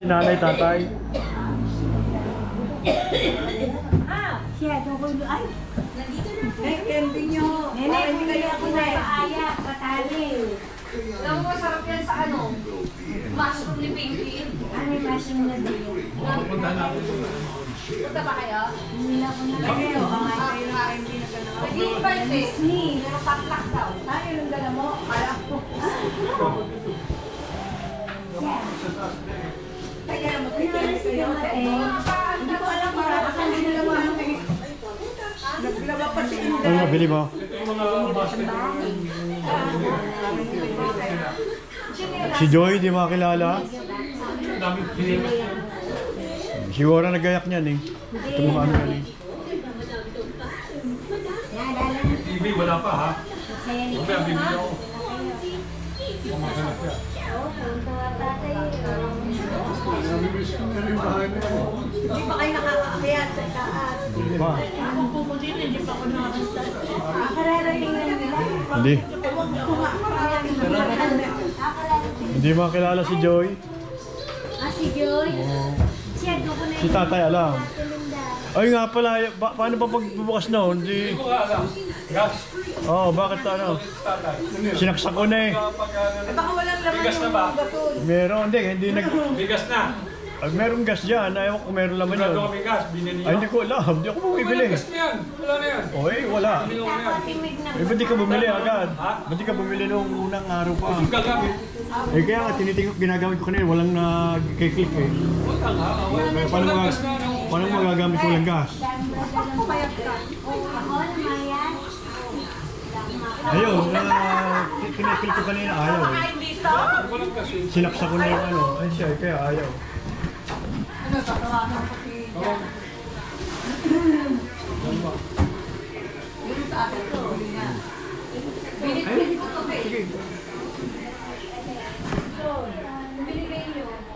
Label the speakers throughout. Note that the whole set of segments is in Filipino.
Speaker 1: Nanay, tatay.
Speaker 2: Siya, tungkol doon. Ay, nandito na ako.
Speaker 3: Ay, candy nyo.
Speaker 2: Nene, bumili ako na paaya, patali.
Speaker 3: Alam mo, sarap yan sa ano? Mushroom ni Pinky.
Speaker 2: Ano yung mushroom na din?
Speaker 3: Punta ba kayo?
Speaker 2: Bumili ako na kayo.
Speaker 3: Nag-invite eh.
Speaker 2: Disney.
Speaker 3: Pero patlak daw.
Speaker 2: Tayo yung dala mo.
Speaker 3: Kala ko. Kaya magkikili kayo.
Speaker 2: Hindi ko alam para ako hindi dalawa.
Speaker 3: Naglaba pa si Inda.
Speaker 1: Ano nabili mo? Si Joy, di makakilala. Si Wara nagayak niyan eh. Ito mga ano yan eh.
Speaker 4: TV, wala pa ha?
Speaker 2: Kaya ni
Speaker 4: Mamaya bibili ako.
Speaker 3: Hindi pa kayo nakakakayat sa taas.
Speaker 1: Hindi pa.
Speaker 2: Kararating na nila.
Speaker 1: Hindi. Hindi makakilala si Joy.
Speaker 2: Si Joy. Siya, doon ko na
Speaker 1: Si tatay alam.
Speaker 2: Linda.
Speaker 1: Ay nga pala, paano pa pagbubukas noon? Hindi.
Speaker 4: Hindi ko nga alam. Gas.
Speaker 1: Oo, bakit ano?
Speaker 4: Tatay.
Speaker 1: Sinaksak ko na eh.
Speaker 3: Baka walang laman
Speaker 4: Bigas na
Speaker 3: yung
Speaker 4: ba?
Speaker 3: gasol.
Speaker 1: Meron, hindi nag...
Speaker 4: Bigas na.
Speaker 1: Merong gas dyan, ayaw ko meron laman yun.
Speaker 4: Sigurado kami gas. Binili
Speaker 1: Ay, hindi ko alam, hindi ako bumibili.
Speaker 4: Gas na yan. Wala na yan.
Speaker 1: Oy, wala.
Speaker 4: Binili ko na yan.
Speaker 2: Timig na.
Speaker 1: Eh, ba't di ka bumili agad? Ba't di ka bumili nung unang araw pa?
Speaker 4: Yung gagamit.
Speaker 1: Eh, kaya nga, tinitingnan, ginagamit ko kanina, walang nag-click eh.
Speaker 4: Wala nga.
Speaker 1: Kaya paano magagamit ko walang gas?
Speaker 2: Ako, namayan.
Speaker 1: Ayun, kinaklik ko kanina, ayaw eh.
Speaker 4: Walang gas yun.
Speaker 1: Sinaksak ko na yung ano, ay siya, kaya ayaw.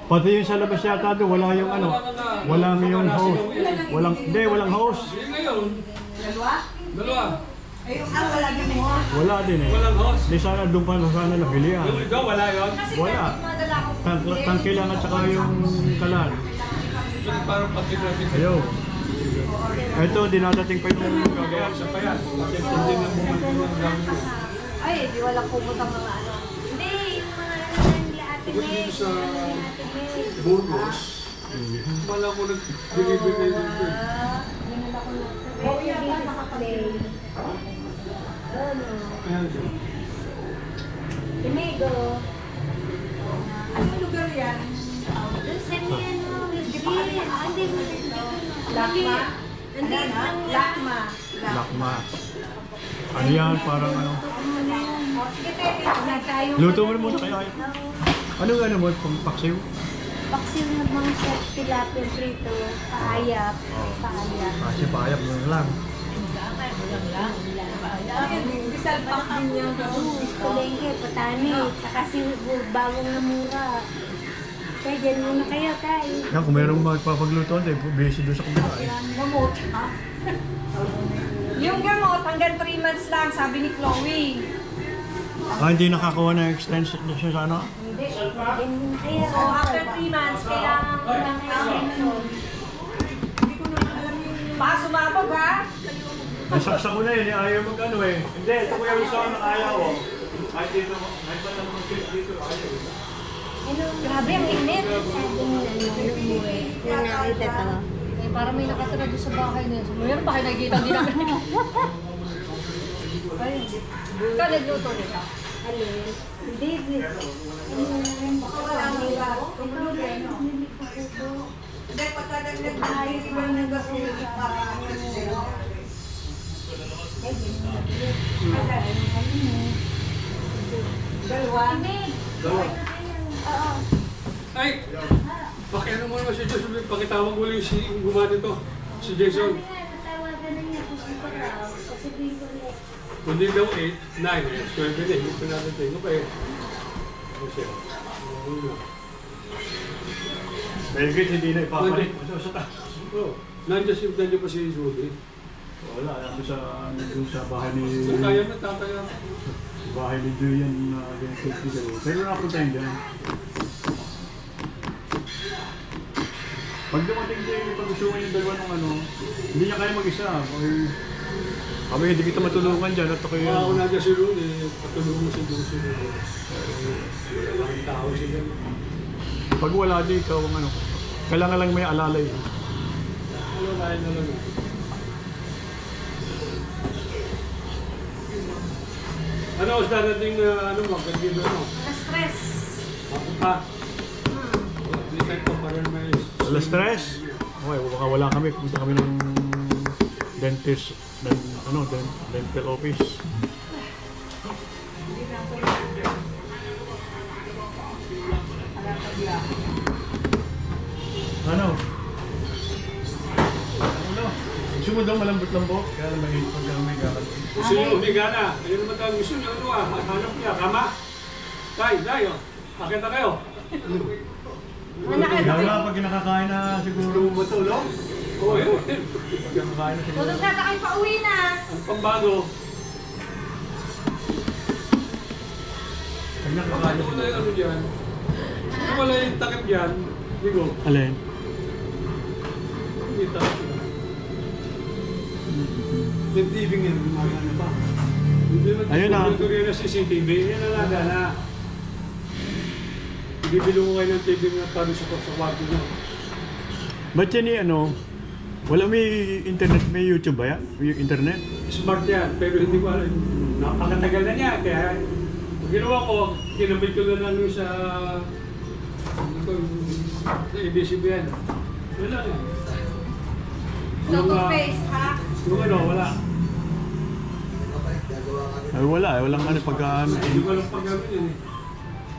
Speaker 1: Pati yung sa labas yata doon, wala yung ano, walang yung host. Walang host.
Speaker 4: Hindi ngayon. Dalawa.
Speaker 3: Wala din mo.
Speaker 1: Wala din eh.
Speaker 4: Walang host.
Speaker 1: Di sana doon pa sana nabili yan.
Speaker 4: Yung ikaw, wala yun.
Speaker 1: Wala. Tangkilang at saka yung kalan.
Speaker 4: Yung parang pag-traffic.
Speaker 1: Ayun. Ito, dinadating pa yung
Speaker 4: Kaya isa pa yan. Hindi na bumalik yung gamit ko.
Speaker 2: Ay, di wala pumutang mga ano. Hindi, yung mga ano nila Ate
Speaker 4: Bukod
Speaker 2: May.
Speaker 4: dito sa bonus, wala mo nag-delivery dito.
Speaker 2: Oh, yan ba nakaplay? Ano?
Speaker 4: Ayan siya.
Speaker 2: Timigo.
Speaker 3: Anong lugar yan?
Speaker 2: Doon sa may ano, Wilgin. Hindi mo
Speaker 3: Lakma?
Speaker 2: Hindi lang
Speaker 3: Lakma.
Speaker 1: lakma. Ano yan? Parang ano?
Speaker 2: na tayo.
Speaker 1: Luto mo muna kayo. Anong ano mo? Paksiw?
Speaker 2: Paksiw ng mga chef, tilapia prito, paayap, paayap.
Speaker 1: Kasi paayap mo na lang.
Speaker 3: Bisal pak din yan.
Speaker 2: Palengke, patani, saka si bagong namura. Kaya dyan muna kayo, tayo.
Speaker 1: Yan, kung mayroong magpapagluto, busy doon sa kabila eh.
Speaker 3: Gamot. Yung gamot, hanggang 3 months lang, sabi ni Chloe.
Speaker 1: Hindi nakakuha ng extension siya sa ano?
Speaker 2: Hindi, dyan muna kayo.
Speaker 3: So, after 3 months, kailangan ko lang extension. Hindi ko naman alam yung... Pa, sumabog ha?
Speaker 1: Nasaksak ko na yun, ayaw mag ano eh. Hindi, ito ko yung isa ng ayaw oh. Kahit dito, kahit pa naman mag-click dito, ayaw.
Speaker 2: Grabe, ang init. Sabi umuwi. Nung nakita to.
Speaker 5: Eh, parang may nakatira doon sa bahay na yun. Meron pa kayo nakikita, hindi namin. Ikaw nagluto nito.
Speaker 2: Alin? Hindi.
Speaker 3: Baka wala mo iba. Hindi, patadagdag na ayos iba ng gasol para dalawa.
Speaker 4: Ay! Pakiano mo naman si Jason. Pakitawag ulit si gumawa nito. Si Jason.
Speaker 2: Natawagan na niya kung ano raw. Sasabihin ko ulit.
Speaker 4: Kundi daw 8, 9, 12 na. Hindi ko natin tayo. Kaya, ano siya?
Speaker 1: Belgit, hindi na ipapalit.
Speaker 4: Nandiyan pa si Judy.
Speaker 1: Wala, doon sa bahay ni...
Speaker 4: Kung kaya na, tataya.
Speaker 1: Bahay ni Julian na ganyan. Pero napunta yun dyan. Pag dumating din, pag gusto mo yung dalawa ng ano, hindi niya kaya mag-isa. Kami hindi kita matulungan dyan at ako
Speaker 4: Kaya ako
Speaker 1: yun.
Speaker 4: nandiyan si Ron, patulungan mo si Johnson. Wala kang tao siya.
Speaker 1: Pag wala din ikaw, ano, kailangan lang may alalay.
Speaker 4: Ano kaya na lang. Ano, mas darating ano, magandang ano?
Speaker 3: Na-stress.
Speaker 4: Ako pa. Hindi tayo pa parang may...
Speaker 1: Wala stress? Okay, baka wala kami. Punta kami ng dentist, dental office. Ano? Ano? Gusto mo daw malambot-lambot? Kaya naman yung pag-may gagal.
Speaker 4: Gusto niyo umiga na. Ayun naman tayo gusto niyo. Ano ah? Hanap niya. Kama? Tay, oh. Akit na kayo.
Speaker 1: Kaya pag nakakain na siguro matulog.
Speaker 4: Oo, yun.
Speaker 1: Pag nakakain na siguro.
Speaker 3: Tulog na kayo pa uwi na.
Speaker 4: Ang pambago.
Speaker 1: Pag nakakain na
Speaker 4: Wala
Speaker 1: siguro.
Speaker 4: yung ano dyan. Kung wala yung takip dyan, hindi ko.
Speaker 1: Alin?
Speaker 4: Hindi takip dyan. Nag-living yan, gumagana pa. Hindi naman
Speaker 1: Ayun na.
Speaker 4: na CCTV, yan na laga na. Bibilo ko kayo ng TV na paano sa kwarto nyo.
Speaker 1: Ba't yan ano? Wala may internet, may YouTube ba yan? Yung internet?
Speaker 4: Smart yan, pero hindi ko alam. Napakatagal na niya, kaya ang ginawa ko, kinabit ko na lang yung sa ABCBN. Wala na.
Speaker 3: Toothpaste, ha?
Speaker 4: Yung ano, wala.
Speaker 1: Ay wala, walang ano pagkaan.
Speaker 4: Hindi ko alam paggamit yun eh.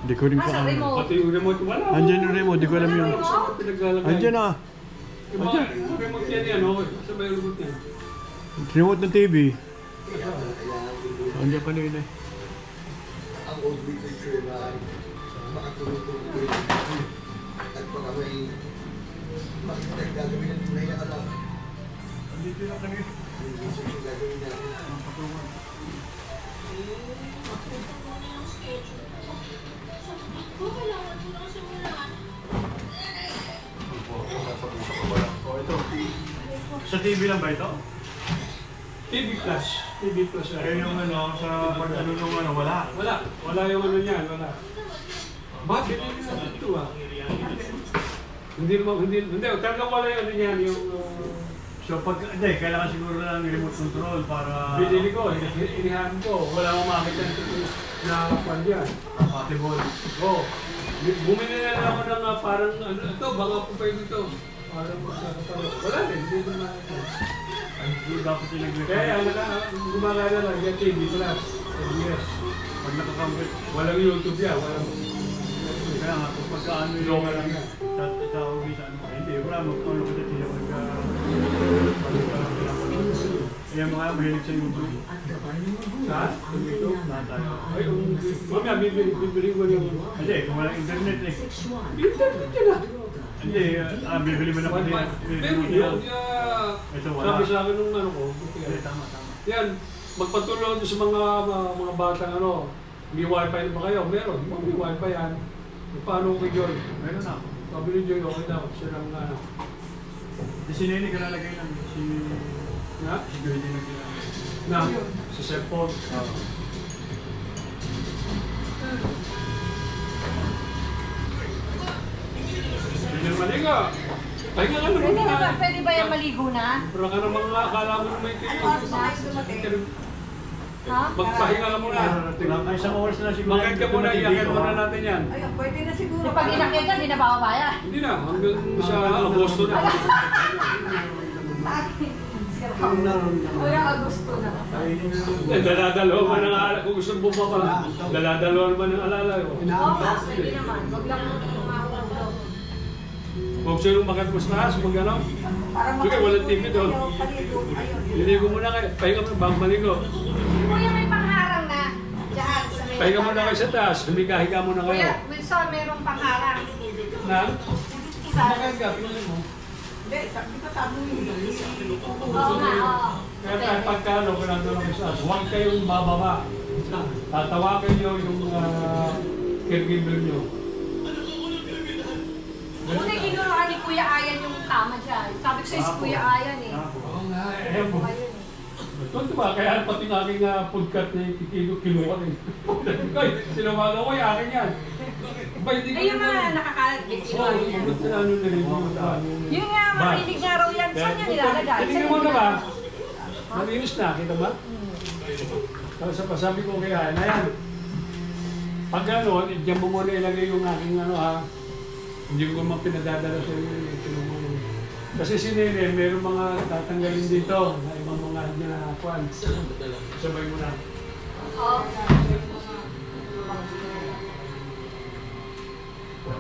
Speaker 1: Hindi ko rin pa
Speaker 5: Nasa
Speaker 1: ano.
Speaker 5: remote.
Speaker 4: Pati yung remote, wala.
Speaker 1: Andyan yung remote, di ko alam yun.
Speaker 4: Pinaglalagay.
Speaker 1: Andyan na.
Speaker 4: Yung mga remote yan yan, okay. Sa may remote yan.
Speaker 1: Remote ng TV. Andyan kanina eh.
Speaker 6: Ang old literature na makatulong-tulong at baka may makikita gagawin ng tunay na alam.
Speaker 1: Andito na kanina.
Speaker 6: Yung research yung gagawin natin.
Speaker 1: Oh, ito. Sa TV lang ba ito?
Speaker 4: TV Plus. TV Plus yan.
Speaker 1: Kaya yung ano, sa pag-ano nung ano, wala.
Speaker 4: Wala yung ano niyan, wala. Bakit hindi na ito ah? Hindi, talagang wala yung ano niyan, yung...
Speaker 1: So pag, hindi, kailangan siguro lang remote control para...
Speaker 4: binili ko, inihan ko. Wala akong makita na kwan yan.
Speaker 1: Compatible.
Speaker 4: Oo. Bumili na lang ako ng parang ano, ito, baka po pwede ito. Parang wala rin, hindi ko makita.
Speaker 1: Ay, dapat yung
Speaker 4: Kaya gumagana lang yan, TV Plus, ABS.
Speaker 1: pag nakakamit,
Speaker 4: Walang YouTube yan, walang...
Speaker 1: kaya nga, kung pagkaano yung...
Speaker 4: Joke lang yan.
Speaker 1: Sa office, ano, hindi, wala mo, ano ko dati na pagka... Kaya mga mahilig sa YouTube.
Speaker 4: Saan?
Speaker 1: YouTube, na tayo.
Speaker 4: Ay, mamaya, bibili ko yung...
Speaker 1: Hindi, kung walang internet eh.
Speaker 4: Internet yan ah!
Speaker 1: Hindi, bibili mo na pati.
Speaker 4: Pero yun,
Speaker 1: Ito, wala.
Speaker 4: sabi sa akin nung ano ko,
Speaker 1: Hindi, tama.
Speaker 4: yan, magpatulong doon sa mga batang ano, may wifi na ba kayo? Meron, may wifi yan. Paano ko Joy?
Speaker 1: Meron na ako.
Speaker 4: Sabi ni Joy, okay na ako. Siya lang na ano.
Speaker 1: Si Nene ka nalagay lang. Si Joy din nagkailangan.
Speaker 4: Na, sa cellphone. Hindi naman ikaw. Pahinga ka naman.
Speaker 5: Pwede ba yan maligo na?
Speaker 4: Pero ka naman nga, akala mo naman
Speaker 3: Ano oras na kayo dumating?
Speaker 5: Ha?
Speaker 4: Magpahinga ka muna.
Speaker 1: Ay, isang oras na siguro.
Speaker 4: Magkain ka muna, iyakin muna natin yan.
Speaker 3: Ayun, pwede na siguro.
Speaker 5: Yung pag inakit ka, di na bababaya.
Speaker 4: Hindi na, hanggang sa Agosto na.
Speaker 5: Kuya, Agosto na.
Speaker 4: Daladalawa man ang alala. Kung gusto mo bumaba, daladalawa naman ang alala.
Speaker 5: Oo nga, pwede naman. Wag lang umakulong.
Speaker 4: Kung sino makat mas taas, mag ano.
Speaker 3: Para
Speaker 4: Sige, walang TV doon.
Speaker 3: Paligo. Ayun.
Speaker 4: Liligo muna kayo. Pahinga mo, bago maligo.
Speaker 5: Kuya, may pangharang na. Diyan, sa may...
Speaker 4: Pahinga muna kayo sa taas. Humiga-higa muna kayo.
Speaker 5: Kuya, Wilson, merong pangharang.
Speaker 4: Na?
Speaker 5: Sa...
Speaker 4: Makain ka, pinunin mo.
Speaker 3: Hindi, sabi ko sabi mo
Speaker 5: Oo nga, oo.
Speaker 4: Kaya tayo pagka ano, kung nandun ang isa, huwag kayong bababa. Tatawakan nyo yung caregiver nyo.
Speaker 5: Una ginuruan ni Kuya Ayan yung kasama dyan. Sabi ko sa'yo si Kuya Ayan eh.
Speaker 4: Oo nga, eh.
Speaker 5: Ayun eh.
Speaker 4: Ito diba, kaya pati ng aking podcast na kinuha rin. Ay, sinawaga ko, akin yan. Ba, hindi ko
Speaker 3: Ay, yung mga nakakalat,
Speaker 4: Oo,
Speaker 3: bitiwan yan.
Speaker 4: yung ano na rin yung
Speaker 3: Yun nga, makinig nga raw yan. Saan niya nilalagay?
Speaker 4: Tingnan mo na ba? Malinis na, kita ba? Tapos sabi ko kaya, na yan. Pag ano, diyan mo muna ilagay yung aking ano ha. Hindi ko naman pinadadala sa iyo. Kasi si Nene, meron mga tatanggalin dito na ibang mga ginakakuan. Sabay mo na.
Speaker 5: Oo.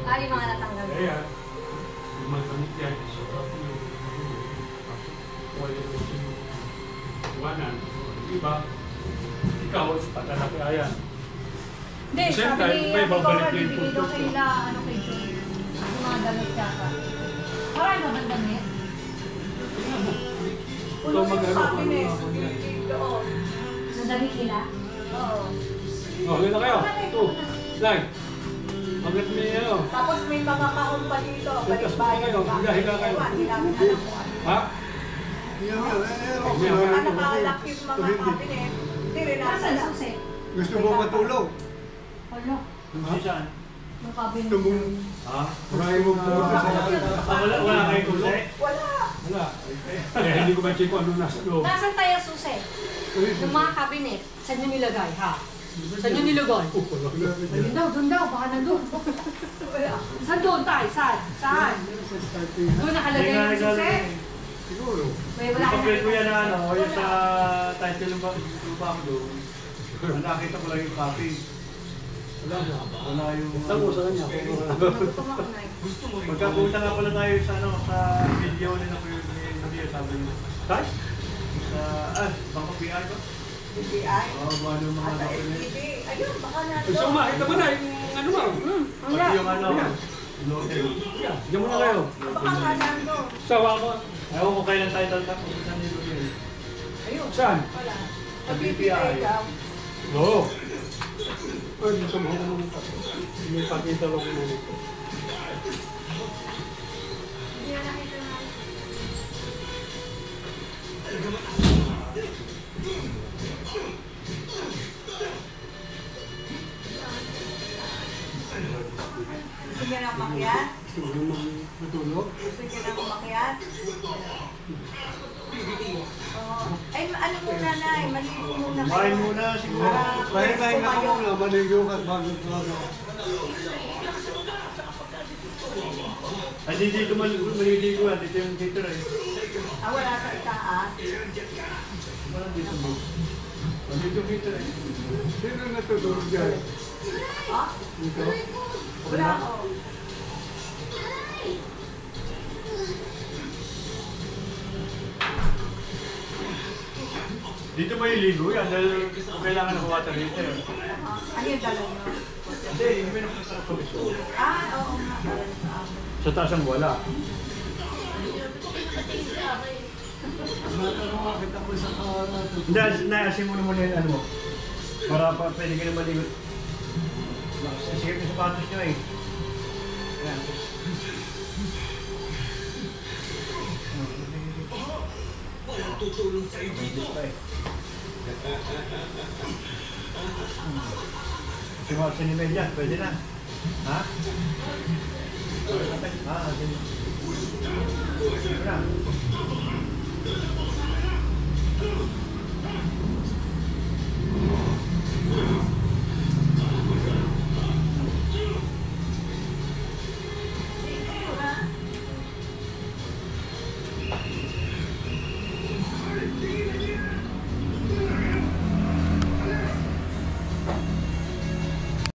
Speaker 5: Ay, yung mga natanggal.
Speaker 4: Kaya, yung mga kamit yan, so, wala yung iwanan. Diba? Ikaw, patalaki ayan.
Speaker 5: Hindi,
Speaker 4: Same
Speaker 5: sabi
Speaker 4: time,
Speaker 5: ni
Speaker 4: may
Speaker 5: Ate
Speaker 4: babalik
Speaker 5: Cora,
Speaker 4: na yung
Speaker 5: bibigay daw
Speaker 4: pulpos.
Speaker 5: kaila, ano kay Jay. Yung mga damit yata. Marami ba bang damit?
Speaker 4: Ikaw mag-ano kung ano
Speaker 3: Happiness.
Speaker 4: ako yan.
Speaker 3: Oo.
Speaker 5: Na damit nila?
Speaker 3: Oo.
Speaker 4: Oh, ganda kayo. Ito. Like. Maganda mo yan. oh.
Speaker 3: Tapos may mga kahon pa dito.
Speaker 4: Tapos
Speaker 3: Balikbayan
Speaker 4: kayo,
Speaker 3: pa.
Speaker 4: higa kayo.
Speaker 3: Ewan, hindi namin alam kung ano.
Speaker 4: Ha?
Speaker 3: Saka nakalak yung mga cabinet. Hindi rin
Speaker 5: Nasaan
Speaker 3: nasa.
Speaker 5: susi?
Speaker 6: Gusto mo matulog?
Speaker 5: Hala,
Speaker 1: Saan?
Speaker 5: yung cabinet.
Speaker 6: Gusto mo,
Speaker 1: Ha?
Speaker 6: marami mo pumunta sa
Speaker 1: Wala kayo kulay?
Speaker 3: Wala.
Speaker 4: Wala. Eh, hindi ko ma-check kung ano nasa loob.
Speaker 5: Nasaan tayo susi? Yung mga cabinet, saan nyo nilagay ha? Saan nyo nilagay? Ayun daw, doon daw, baka nandun. Saan doon tayo? Saan? Saan? Doon nakalagay yung susi?
Speaker 6: Siguro.
Speaker 5: May
Speaker 1: Yung
Speaker 5: wala
Speaker 1: papel ko yan
Speaker 5: na.
Speaker 1: na ano, yung sa title ng lupa ko doon. Nakita ko lang yung copy.
Speaker 4: Wala na.
Speaker 1: Wala yung...
Speaker 4: Tamo sa kanya.
Speaker 5: Gutom ako na eh.
Speaker 1: Magkapunta nga pala tayo sa ano, sa video din ako yung video sabi niya. Tay? Sa, baka PI ba?
Speaker 3: BBI.
Speaker 1: Oo, ano yung mga
Speaker 3: At sa
Speaker 1: document.
Speaker 3: STV. Ayun, baka na
Speaker 4: Gusto mo makita mo na yung ano mo.
Speaker 1: Pati yung ano, loaded.
Speaker 4: Yeah, diyan mo na kayo.
Speaker 3: Baka nga nando.
Speaker 4: Sawa ko.
Speaker 1: Ewan ko kailan title na kung saan nilo yun.
Speaker 3: Ayun.
Speaker 4: Saan?
Speaker 3: Wala.
Speaker 1: Sa
Speaker 3: Sa
Speaker 1: BPI.
Speaker 3: BPI daw.
Speaker 4: Oo. Ay, dito mo ako naman pa. May pakita lang ko nito.
Speaker 5: Hindi na nakita na.
Speaker 3: Gusto niya na umakyat?
Speaker 4: Gusto mo naman matulog?
Speaker 3: Gusto niya na umakyat? Oo. Ay, ano muna na eh, maligo muna kayo.
Speaker 1: Kumain muna siguro.
Speaker 6: Kahit na ako muna, maligo ka bago ka.
Speaker 1: Ay, dito maliligo yan. Dito yung cater eh.
Speaker 3: Ah, wala sa itaas.
Speaker 1: Wala dito mo. Dito yung cater eh.
Speaker 6: Sino natutulog dyan?
Speaker 3: Ah?
Speaker 6: Dito?
Speaker 3: Wala ako.
Speaker 1: Dito ba ililigo yan? Dahil kailangan ng water heater.
Speaker 3: Ano yung dala nyo?
Speaker 1: Hindi, yung pinapasarap ko gusto.
Speaker 3: Ah, oo nga. Dala sa amin.
Speaker 1: Sa taas ang wala.
Speaker 6: Nakakita ko sa kawan.
Speaker 1: Hindi, naasin mo naman yung ano mo. Para pa pwede ka na maligo. Sikip yung sapatos nyo eh. Yan.
Speaker 6: Tutulong sa
Speaker 1: Dito pa eh. Si Mark Sinimel yan, pwede na. Ha? Ah, sige. Sige na.